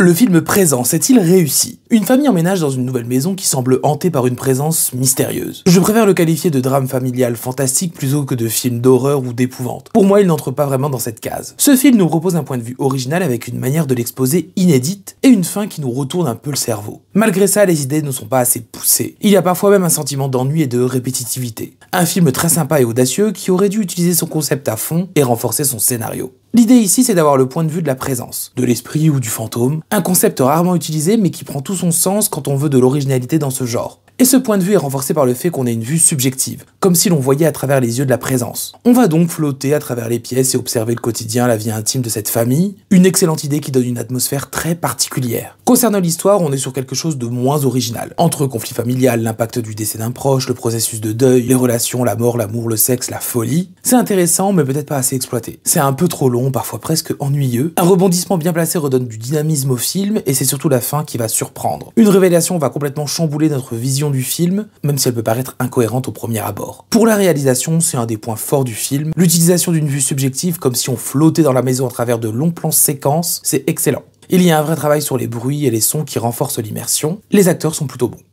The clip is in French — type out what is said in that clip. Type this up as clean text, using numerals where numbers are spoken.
Le film Présence est-il réussi? Une famille emménage dans une nouvelle maison qui semble hantée par une présence mystérieuse. Je préfère le qualifier de drame familial fantastique plutôt que de film d'horreur ou d'épouvante. Pour moi, il n'entre pas vraiment dans cette case. Ce film nous propose un point de vue original avec une manière de l'exposer inédite et une fin qui nous retourne un peu le cerveau. Malgré ça, les idées ne sont pas assez poussées. Il y a parfois même un sentiment d'ennui et de répétitivité. Un film très sympa et audacieux qui aurait dû utiliser son concept à fond et renforcer son scénario. L'idée ici, c'est d'avoir le point de vue de la présence, de l'esprit ou du fantôme, un concept rarement utilisé mais qui prend tout son sens quand on veut de l'originalité dans ce genre. Et ce point de vue est renforcé par le fait qu'on ait une vue subjective, comme si l'on voyait à travers les yeux de la présence. On va donc flotter à travers les pièces et observer le quotidien, la vie intime de cette famille, une excellente idée qui donne une atmosphère très particulière. Concernant l'histoire, on est sur quelque chose de moins original. Entre conflit familial, l'impact du décès d'un proche, le processus de deuil, les relations, la mort, l'amour, le sexe, la folie, c'est intéressant mais peut-être pas assez exploité. C'est un peu trop long, parfois presque ennuyeux. Un rebondissement bien placé redonne du dynamisme au film et c'est surtout la fin qui va surprendre. Une révélation va complètement chambouler notre vision du film, même si elle peut paraître incohérente au premier abord. Pour la réalisation, c'est un des points forts du film. L'utilisation d'une vue subjective comme si on flottait dans la maison à travers de longs plans séquences, c'est excellent. Il y a un vrai travail sur les bruits et les sons qui renforcent l'immersion. Les acteurs sont plutôt bons.